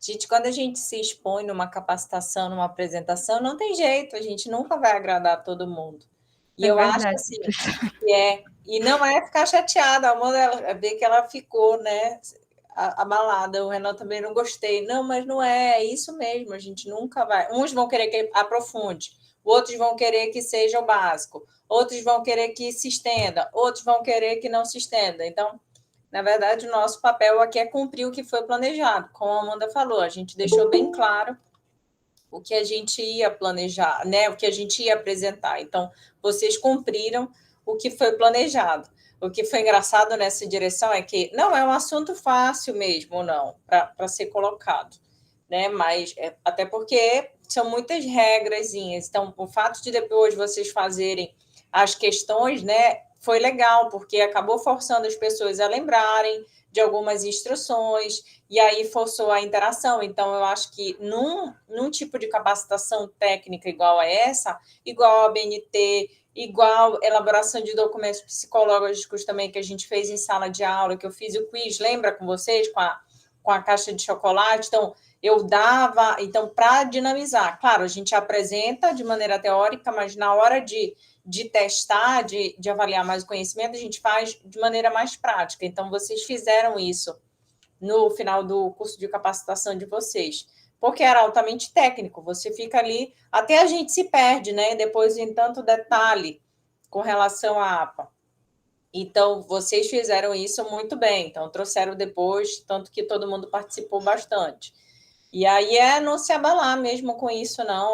Gente, quando a gente se expõe numa capacitação, numa apresentação, não tem jeito, a gente nunca vai agradar todo mundo. E eu acho assim, e não é ficar chateada, a Amanda, ela vê que ela ficou, né, abalada, o Renan também não gostei. Não, mas não é isso mesmo, a gente nunca vai. Uns vão querer que aprofunde, outros vão querer que seja o básico, outros vão querer que se estenda, outros vão querer que não se estenda. Então, na verdade, o nosso papel aqui é cumprir o que foi planejado. Como a Amanda falou, a gente deixou bem claro o que a gente ia planejar, né? O que a gente ia apresentar. Então, vocês cumpriram o que foi planejado. O que foi engraçado nessa direção é que não é um assunto fácil mesmo, não, para ser colocado, né? Mas até porque são muitas regrazinhas. Então, o fato de depois vocês fazerem as questões, né? Foi legal, porque acabou forçando as pessoas a lembrarem de algumas instruções, e aí forçou a interação. Então, eu acho que num tipo de capacitação técnica igual a essa, igual a BNT, igual elaboração de documentos psicológicos também, que a gente fez em sala de aula, que eu fiz o quiz, lembra com vocês, com a caixa de chocolate? Então, eu dava, então, para dinamizar. Claro, a gente apresenta de maneira teórica, mas na hora de testar, de avaliar mais o conhecimento, a gente faz de maneira mais prática. Então, vocês fizeram isso no final do curso de capacitação de vocês, porque era altamente técnico. Você fica ali, até a gente se perde, né? Depois em tanto detalhe com relação à APA. Então, vocês fizeram isso muito bem. Então, trouxeram depois, tanto que todo mundo participou bastante. E aí não se abalar mesmo com isso, não.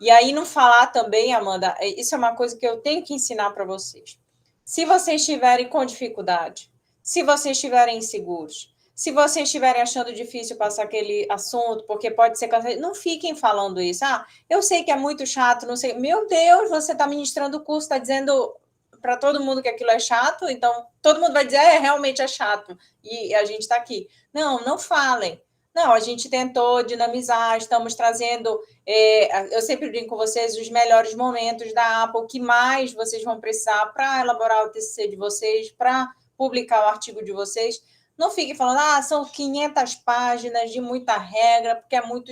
E aí não falar também, Amanda, isso é uma coisa que eu tenho que ensinar para vocês. Se vocês estiverem com dificuldade, se vocês estiverem inseguros, se vocês estiverem achando difícil passar aquele assunto, porque pode ser cansado, não fiquem falando isso. Eu sei que é muito chato, não sei. Meu Deus, você está ministrando o curso, está dizendo para todo mundo que aquilo é chato, então todo mundo vai dizer, realmente é chato, e a gente está aqui. Não falem. Não, a gente tentou dinamizar, estamos trazendo, eu sempre brinco com vocês, os melhores momentos da APA, o que mais vocês vão precisar para elaborar o TCC de vocês, para publicar o artigo de vocês. Não fiquem falando, são 500 páginas de muita regra, porque é muito...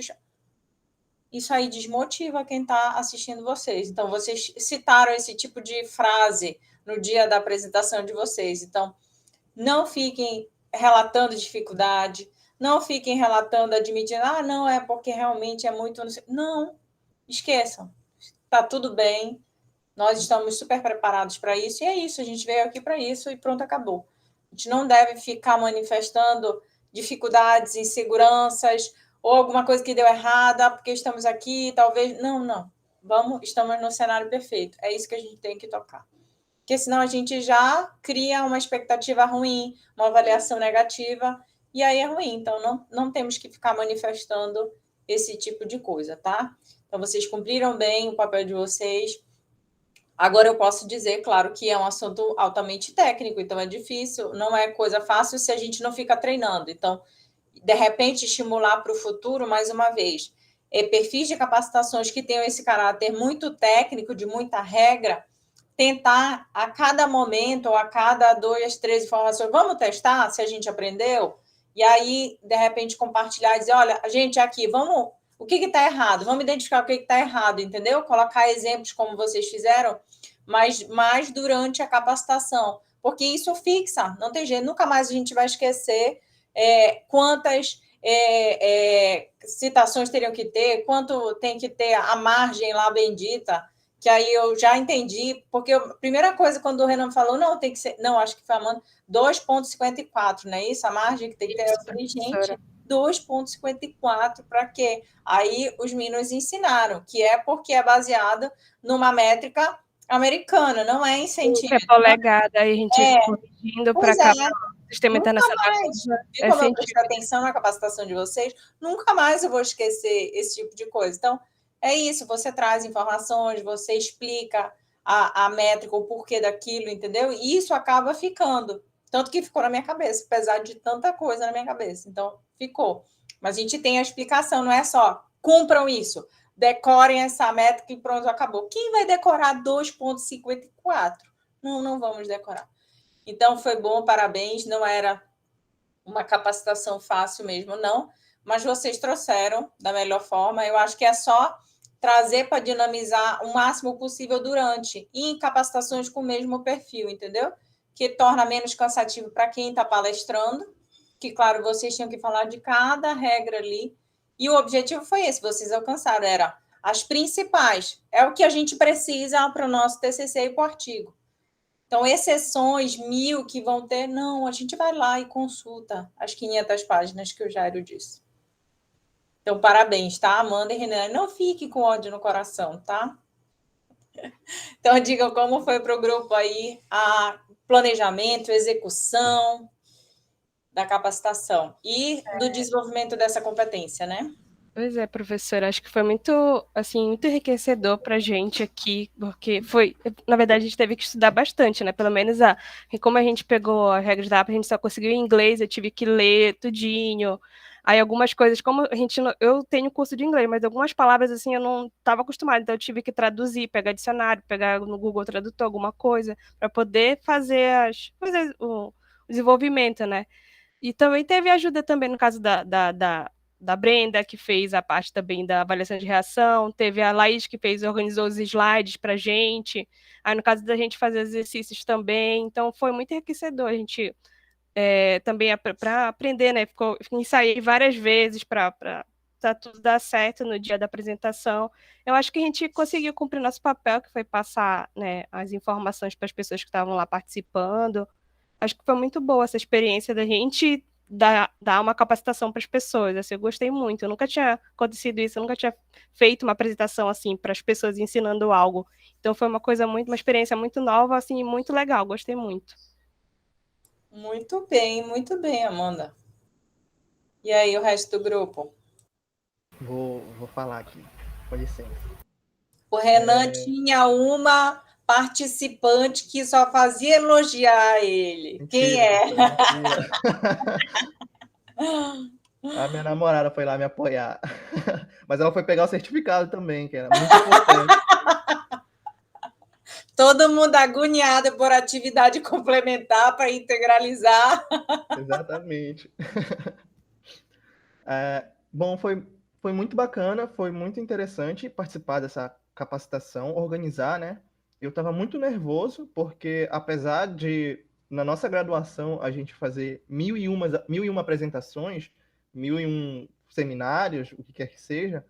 Isso aí desmotiva quem está assistindo vocês. Então, vocês citaram esse tipo de frase no dia da apresentação de vocês. Então, não fiquem relatando dificuldade, não fiquem relatando, admitindo, não, é porque realmente é muito... Não, esqueçam. Está tudo bem, nós estamos super preparados para isso, e é isso, a gente veio aqui para isso e pronto, acabou. A gente não deve ficar manifestando dificuldades, inseguranças, ou alguma coisa que deu errada, porque estamos aqui, talvez... Não. Estamos no cenário perfeito. É isso que a gente tem que tocar. Porque senão a gente já cria uma expectativa ruim, uma avaliação negativa, e aí é ruim. Então, não temos que ficar manifestando esse tipo de coisa, tá? Então, vocês cumpriram bem o papel de vocês. Agora, eu posso dizer, claro, que é um assunto altamente técnico, então é difícil, não é coisa fácil se a gente não fica treinando. Então, de repente, estimular para o futuro, mais uma vez, perfis de capacitações que tenham esse caráter muito técnico, de muita regra, tentar a cada momento, ou a cada 2, 3 informações, vamos testar se a gente aprendeu? E aí, de repente, compartilhar e dizer, olha, gente, aqui, vamos, o que está errado? Vamos identificar o que está errado, entendeu? Colocar exemplos como vocês fizeram, mas mais durante a capacitação, porque isso fixa, não tem jeito, nunca mais a gente vai esquecer quantas citações teriam que ter, quanto tem que ter a margem lá bendita, que aí eu já entendi, porque a primeira coisa, quando o Renan falou, não, tem que ser, não, acho que foi a 2,54, não é isso? A margem que tem que ter, eu falei, gente, 2,54 para quê? Aí os meninos ensinaram, que é porque é baseado numa métrica americana, não é em centímetro. É polegada, aí a gente corrigindo para cá, o sistema internacional. Viu como eu prestei atenção na capacitação de vocês? Nunca mais eu vou esquecer esse tipo de coisa. Então, é isso, você traz informações, você explica a métrica, o porquê daquilo, entendeu? E isso acaba ficando. Tanto que ficou na minha cabeça, apesar de tanta coisa na minha cabeça. Então, ficou. Mas a gente tem a explicação, não é só cumpram isso, decorem essa métrica e pronto, acabou. Quem vai decorar 2,54? Não vamos decorar. Então, foi bom, parabéns. Não era uma capacitação fácil mesmo, não. Mas vocês trouxeram da melhor forma. Eu acho que é só trazer para dinamizar o máximo possível durante. E em capacitações com o mesmo perfil, entendeu? Que torna menos cansativo para quem está palestrando. Que, claro, vocês tinham que falar de cada regra ali. E o objetivo foi esse, vocês alcançaram. Era as principais. É o que a gente precisa para o nosso TCC e para o artigo. Então, exceções, 1000 que vão ter, não, a gente vai lá e consulta as 500 páginas que o Jairo disse. Então, parabéns, tá? Amanda e Renan, não fique com ódio no coração, tá? Então, digam como foi para o grupo aí a planejamento, execução da capacitação e do desenvolvimento dessa competência, né? Pois é, professora, acho que foi muito, assim, muito enriquecedor para a gente aqui, porque foi, na verdade, a gente teve que estudar bastante, né? Pelo menos como a gente pegou a regra da APA, a gente só conseguiu em inglês, eu tive que ler tudinho. Aí algumas coisas, como a gente, eu tenho curso de inglês, mas algumas palavras assim eu não estava acostumada, então eu tive que traduzir, pegar dicionário, pegar no Google Tradutor alguma coisa para poder fazer o desenvolvimento, né? E também teve ajuda também no caso da Brenda, que fez a parte também da avaliação de reação, teve a Laís, que organizou os slides para a gente, aí no caso da gente fazer exercícios também, então foi muito enriquecedor, a gente também para aprender, né, ensaiei várias vezes para tudo dar certo no dia da apresentação. Eu acho que a gente conseguiu cumprir nosso papel, que foi passar, né, as informações para as pessoas que estavam lá participando. Acho que foi muito boa essa experiência da gente dar uma capacitação para as pessoas. Assim, eu gostei muito. Eu nunca tinha acontecido isso, eu nunca tinha feito uma apresentação assim para as pessoas ensinando algo. Então foi uma uma experiência muito nova, assim, muito legal. Gostei muito. Muito bem, Amanda. E aí, o resto do grupo? Vou falar aqui. Com licença. O Renan tinha uma participante que só fazia elogiar ele. Mentira, quem é? A minha namorada foi lá me apoiar. Mas ela foi pegar o certificado também, que era muito importante. Todo mundo agoniado por atividade complementar para integralizar. Exatamente. Bom, foi muito bacana, foi muito interessante participar dessa capacitação, organizar, né? Eu estava muito nervoso, porque apesar de, na nossa graduação, a gente fazer 1001 apresentações, 1001 seminários, o que quer que seja,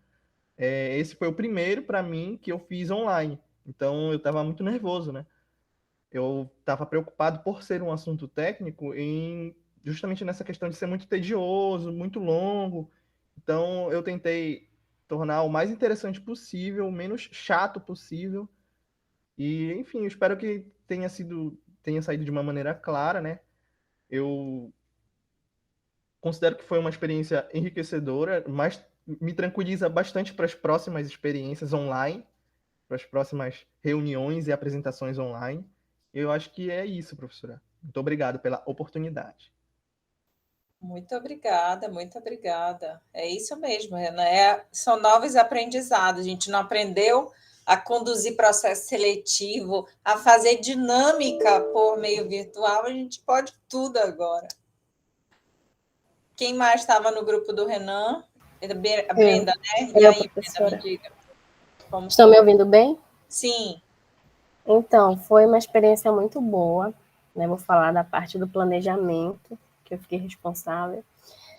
esse foi o primeiro, para mim, que eu fiz online. Então, eu estava muito nervoso, né? Eu estava preocupado por ser um assunto técnico justamente nessa questão de ser muito tedioso, muito longo. Então, eu tentei tornar o mais interessante possível, o menos chato possível. E, enfim, eu espero que tenha saído de uma maneira clara, né? Eu considero que foi uma experiência enriquecedora, mais me tranquiliza bastante para as próximas experiências online, para as próximas reuniões e apresentações online. Eu acho que é isso, professora. Muito obrigado pela oportunidade. Muito obrigada, muito obrigada. É isso mesmo, Renan. São novos aprendizados. A gente não aprendeu a conduzir processo seletivo, a fazer dinâmica por meio virtual, a gente pode tudo agora. Quem mais estava no grupo do Renan? A Brenda, né? E aí, professora. Brenda, me diga. Estão me ouvindo bem? Sim. Então, foi uma experiência muito boa, né? Vou falar da parte do planejamento, que eu fiquei responsável.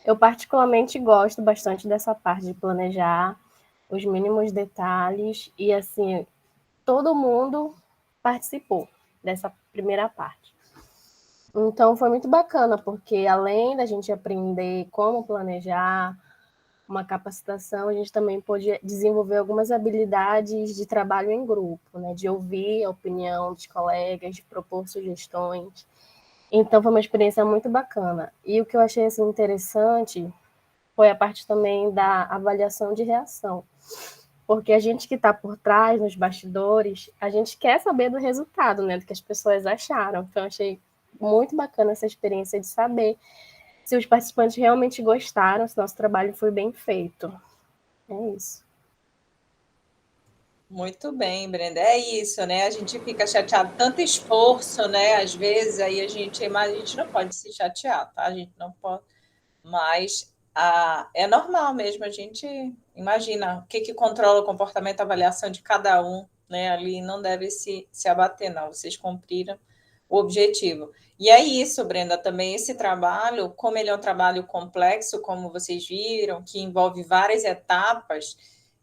Eu particularmente gosto bastante dessa parte de planejar os mínimos detalhes e, assim, todo mundo participou dessa primeira parte. Então, foi muito bacana, porque além da gente aprender como planejar uma capacitação, a gente também pôde desenvolver algumas habilidades de trabalho em grupo, né? De ouvir a opinião dos colegas, de propor sugestões. Então, foi uma experiência muito bacana. E o que eu achei assim, interessante foi a parte também da avaliação de reação. Porque a gente que está por trás, nos bastidores, a gente quer saber do resultado, né? Do que as pessoas acharam. Então, eu achei muito bacana essa experiência de saber se os participantes realmente gostaram, se nosso trabalho foi bem feito. É isso. Muito bem, Brenda. É isso, né? A gente fica chateado, tanto esforço, né? Às vezes aí a gente não pode se chatear, tá? A gente não pode. Mas é normal mesmo, a gente imagina o que controla o comportamento, a avaliação de cada um, né? Ali não deve se abater, não. Vocês cumpriram o objetivo. E é isso, Brenda, também esse trabalho, como ele é um trabalho complexo, como vocês viram, que envolve várias etapas,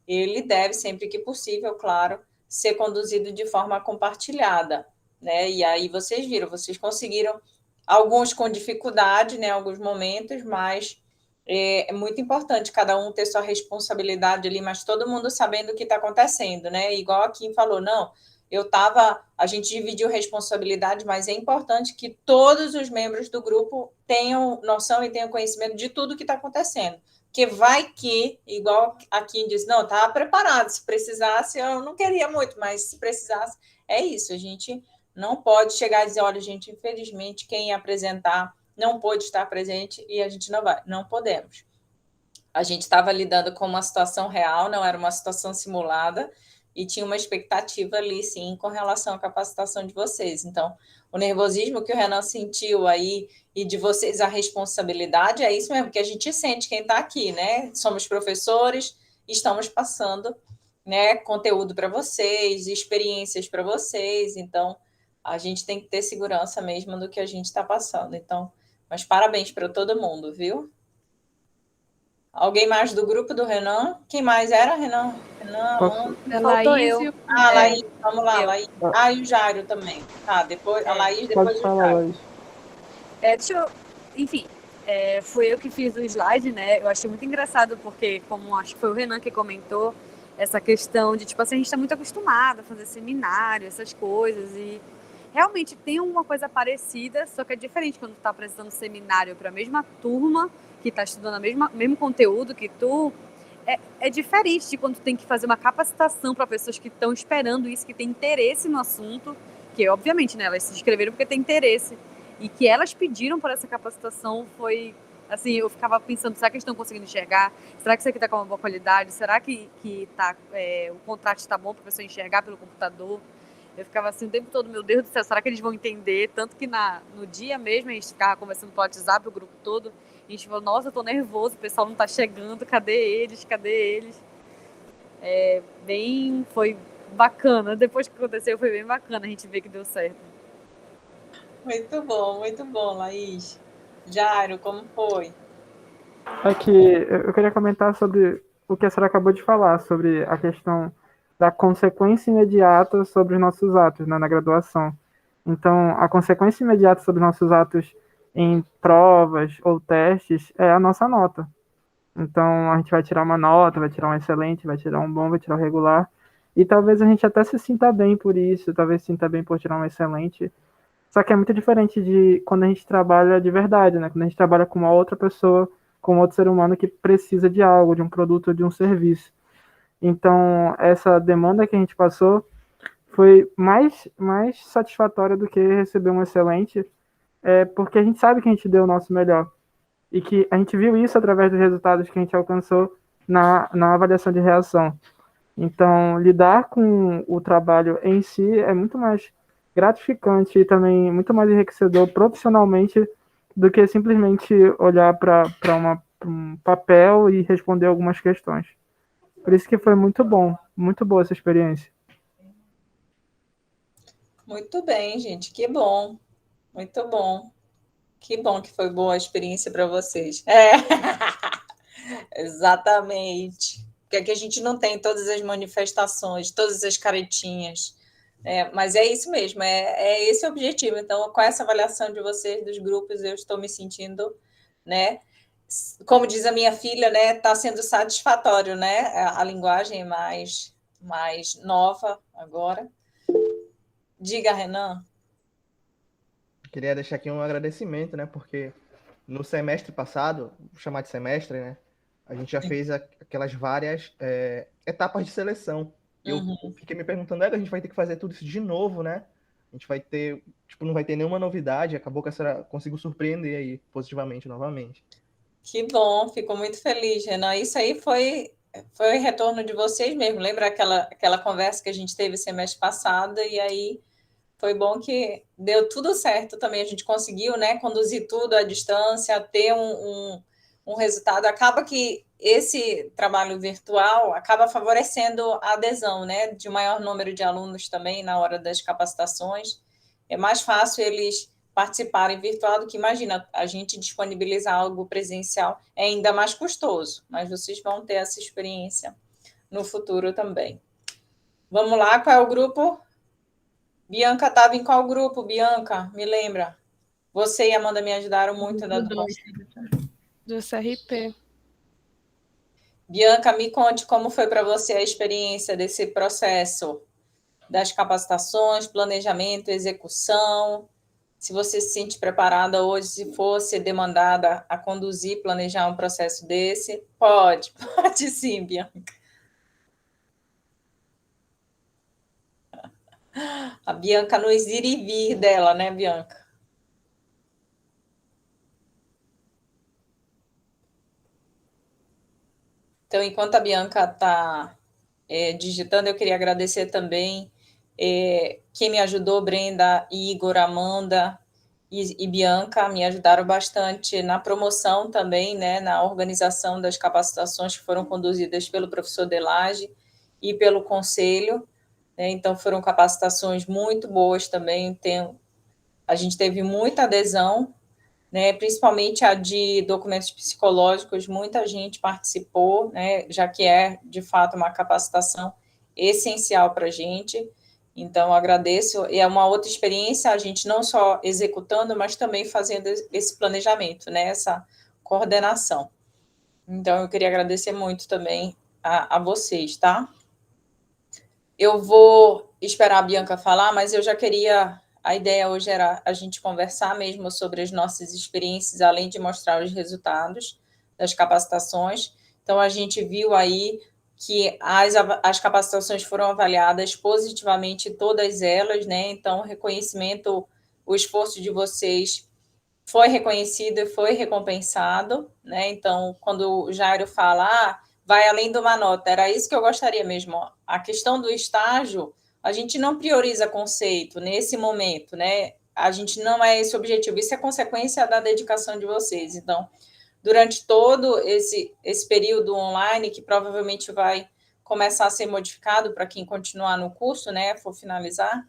ele deve, sempre que possível, claro, ser conduzido de forma compartilhada, né? E aí vocês viram, vocês conseguiram, alguns com dificuldade, né, em alguns momentos, mas é muito importante cada um ter sua responsabilidade ali, mas todo mundo sabendo o que está acontecendo, né? Igual a Kim falou, não, a gente dividiu responsabilidade, mas é importante que todos os membros do grupo tenham noção e tenham conhecimento de tudo que está acontecendo. Porque vai que, igual a Kim disse, não, estava preparado, se precisasse, eu não queria muito, mas se precisasse, é isso, a gente não pode chegar e dizer, olha, gente, infelizmente, quem ia apresentar não pôde estar presente e a gente não vai. Não podemos. A gente estava lidando com uma situação real, não era uma situação simulada, e tinha uma expectativa ali, sim, com relação à capacitação de vocês. Então, o nervosismo que o Renan sentiu aí e de vocês a responsabilidade, é isso mesmo que a gente sente, quem está aqui, né? Somos professores, estamos passando, né, conteúdo para vocês, experiências para vocês, então a gente tem que ter segurança mesmo do que a gente está passando. Então, mas parabéns para todo mundo, viu? Alguém mais do grupo do Renan? Quem mais era, Renan? Faltou eu. Laís, vamos lá, Laís. E o Jário também. Tá, depois, a Laís, depois o Jário. Enfim, foi eu que fiz o slide, né? Eu achei muito engraçado, porque, como acho que foi o Renan que comentou, essa questão de, tipo assim, a gente está muito acostumado a fazer seminário, essas coisas, e realmente tem uma coisa parecida, só que é diferente quando tu está apresentando seminário para a mesma turma, que está estudando o mesmo conteúdo que tu, é diferente de quando tu tem que fazer uma capacitação para pessoas que estão esperando isso, que têm interesse no assunto, que obviamente, né, elas se inscreveram porque têm interesse, e que elas pediram por essa capacitação. Foi, assim, eu ficava pensando, será que eles estão conseguindo enxergar? Será que isso aqui está com uma boa qualidade? Será que o contraste está bom para a pessoa enxergar pelo computador? Eu ficava assim o tempo todo, meu Deus do céu, será que eles vão entender? Tanto que no dia mesmo, a gente ficava conversando pelo WhatsApp, o grupo todo, a gente falou, nossa, eu tô nervoso, o pessoal não tá chegando, cadê eles? Foi bacana, depois que aconteceu foi bem bacana a gente ver que deu certo. Muito bom, Laís. Jário, como foi? É que eu queria comentar sobre o que a senhora acabou de falar, sobre a questão da consequência imediata sobre os nossos atos, né, na graduação. Então, a consequência imediata sobre os nossos atos em provas ou testes é a nossa nota. Então, a gente vai tirar uma nota, vai tirar um excelente, vai tirar um bom, vai tirar um regular, e talvez a gente até se sinta bem por isso, talvez se sinta bem por tirar um excelente, só que é muito diferente de quando a gente trabalha de verdade, né? Quando a gente trabalha com uma outra pessoa como outro ser humano que precisa de algo, de um produto, de um serviço. Então, essa demanda que a gente passou foi mais satisfatória do que receber um excelente, porque a gente sabe que a gente deu o nosso melhor. E que a gente viu isso através dos resultados que a gente alcançou na avaliação de reação. Então, lidar com o trabalho em si é muito mais gratificante e também muito mais enriquecedor profissionalmente do que simplesmente olhar para um papel e responder algumas questões. Por isso que foi muito boa essa experiência. Muito bem, gente, que bom, muito bom. Que bom que foi boa a experiência para vocês. Exatamente. Porque aqui a gente não tem todas as manifestações, todas as caretinhas. Mas é isso mesmo, é esse o objetivo. Então, com essa avaliação de vocês, dos grupos, eu estou me sentindo, né? Como diz a minha filha, né? Está sendo satisfatório, né? A linguagem mais nova agora. Diga, Renan. Queria deixar aqui um agradecimento, né? Porque no semestre passado, vou chamar de semestre, né? A gente já fez aquelas várias etapas de seleção. Eu fiquei me perguntando, a gente vai ter que fazer tudo isso de novo, né? A gente vai ter, não vai ter nenhuma novidade. Acabou que a senhora conseguiu surpreender aí positivamente novamente. Que bom, fico muito feliz, Renan. Isso aí foi o retorno de vocês mesmo. Lembra aquela conversa que a gente teve semestre passado? E aí foi bom que deu tudo certo também. A gente conseguiu, né, conduzir tudo à distância, ter um resultado. Acaba que esse trabalho virtual acaba favorecendo a adesão, né, de um maior número de alunos também na hora das capacitações. É mais fácil eles participarem virtual do que, imagina, a gente disponibilizar algo presencial é ainda mais custoso, mas vocês vão ter essa experiência no futuro também. Vamos lá, qual é o grupo? Bianca estava em qual grupo, Bianca? Me lembra. Você e a Amanda me ajudaram muito na do CRP. Bianca, me conte como foi para você a experiência desse processo das capacitações, planejamento, execução. Se você se sente preparada hoje, se fosse demandada a conduzir, planejar um processo desse, pode sim, Bianca. A Bianca nos ir e vir dela, né, Bianca? Então, enquanto a Bianca está digitando, eu queria agradecer também quem me ajudou, Brenda, Igor, Amanda e Bianca, me ajudaram bastante na promoção também, né, na organização das capacitações que foram conduzidas pelo professor Delage e pelo conselho. Então, foram capacitações muito boas também. A gente teve muita adesão, né, principalmente a de documentos psicológicos, muita gente participou, né, já que é, de fato, uma capacitação essencial para a gente. Então, agradeço. E é uma outra experiência, a gente não só executando, mas também fazendo esse planejamento, né, essa coordenação. Então, eu queria agradecer muito também a vocês, tá? Eu vou esperar a Bianca falar, mas eu já queria... A ideia hoje era a gente conversar mesmo sobre as nossas experiências, além de mostrar os resultados das capacitações. Então, a gente viu aí que as capacitações foram avaliadas positivamente, todas elas, né? Então, reconhecimento, o esforço de vocês foi reconhecido e foi recompensado, né? Então, quando o Jairo fala, vai além de uma nota, era isso que eu gostaria mesmo. A questão do estágio, a gente não prioriza conceito nesse momento, né? A gente não é esse o objetivo, isso é consequência da dedicação de vocês. Então, durante todo esse período online, que provavelmente vai começar a ser modificado para quem continuar no curso, né? For finalizar.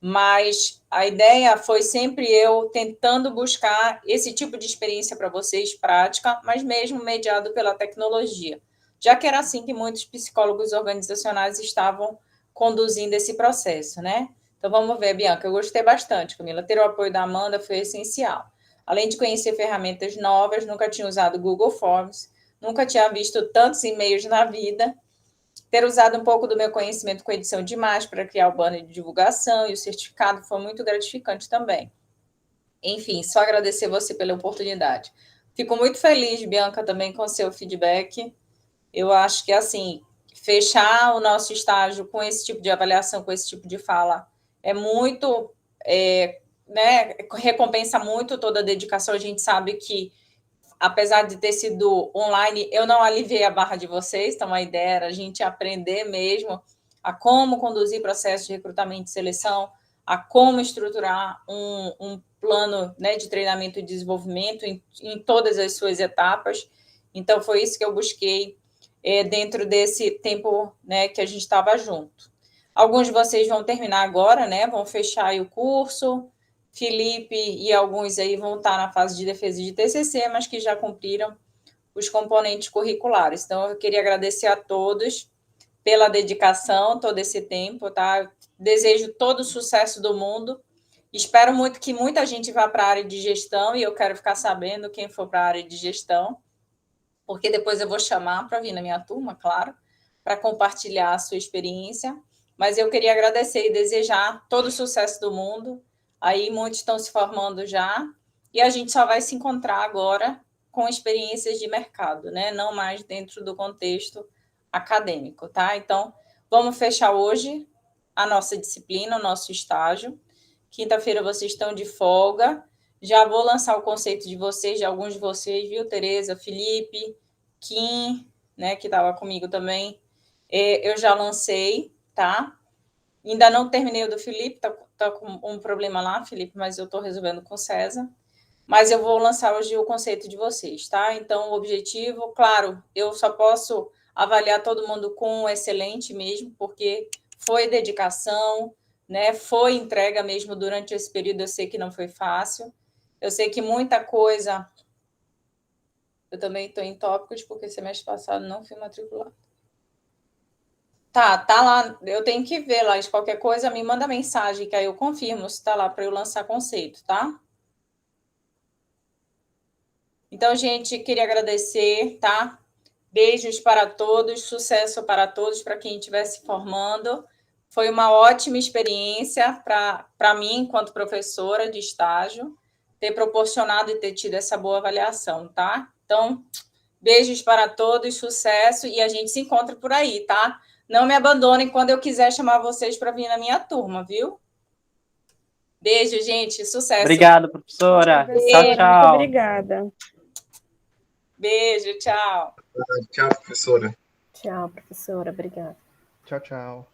Mas a ideia foi sempre eu tentando buscar esse tipo de experiência para vocês, prática, mas mesmo mediado pela tecnologia. Já que era assim que muitos psicólogos organizacionais estavam conduzindo esse processo, né? Então, vamos ver, Bianca, eu gostei bastante, Camila. Ter o apoio da Amanda foi essencial. Além de conhecer ferramentas novas, nunca tinha usado Google Forms, nunca tinha visto tantos e-mails na vida. Ter usado um pouco do meu conhecimento com edição de imagem para criar o banner de divulgação e o certificado foi muito gratificante também. Enfim, só agradecer você pela oportunidade. Fico muito feliz, Bianca, também com o seu feedback. Eu acho que, assim, fechar o nosso estágio com esse tipo de avaliação, com esse tipo de fala, é muito, né, recompensa muito toda a dedicação. A gente sabe que, apesar de ter sido online, eu não aliviei a barra de vocês, então a ideia era a gente aprender mesmo a como conduzir processos de recrutamento e seleção, a como estruturar um plano, né, de treinamento e desenvolvimento em todas as suas etapas. Então, foi isso que eu busquei dentro desse tempo, né, que a gente estava junto. Alguns de vocês vão terminar agora, né, vão fechar aí o curso. Felipe e alguns aí vão estar na fase de defesa de TCC, mas que já cumpriram os componentes curriculares. Então, eu queria agradecer a todos pela dedicação todo esse tempo, tá? Desejo todo o sucesso do mundo. Espero muito que muita gente vá para a área de gestão, e eu quero ficar sabendo quem for para a área de gestão, porque depois eu vou chamar para vir na minha turma, claro, para compartilhar a sua experiência. Mas eu queria agradecer e desejar todo o sucesso do mundo. Aí muitos estão se formando já, e a gente só vai se encontrar agora com experiências de mercado, né? Não mais dentro do contexto acadêmico, tá? Então, vamos fechar hoje a nossa disciplina, o nosso estágio. Quinta-feira vocês estão de folga. Já vou lançar o conceito de vocês, de alguns de vocês, viu, Tereza, Felipe, Kim, né, que estava comigo também. Eu já lancei, tá? Ainda não terminei o do Felipe, tá com um problema lá, Felipe, mas eu estou resolvendo com o César. Mas eu vou lançar hoje o conceito de vocês, tá? Então, o objetivo, claro, eu só posso avaliar todo mundo com excelente mesmo, porque foi dedicação, né? Foi entrega mesmo durante esse período, eu sei que não foi fácil. Eu sei que muita coisa... Eu também estou em tópicos, porque semestre passado não fui matriculada. Tá lá, eu tenho que ver lá, de qualquer coisa, me manda mensagem, que aí eu confirmo se tá lá para eu lançar conceito, tá? Então, gente, queria agradecer, tá? Beijos para todos, sucesso para todos, para quem estiver se formando. Foi uma ótima experiência para mim, enquanto professora de estágio, ter proporcionado e ter tido essa boa avaliação, tá? Então, beijos para todos, sucesso, e a gente se encontra por aí, tá? Não me abandonem quando eu quiser chamar vocês para vir na minha turma, viu? Beijo, gente, sucesso. Obrigado, professora. Tchau, tchau. Muito obrigada. Beijo, tchau. Tchau, professora. Tchau, professora. Obrigada. Tchau, tchau.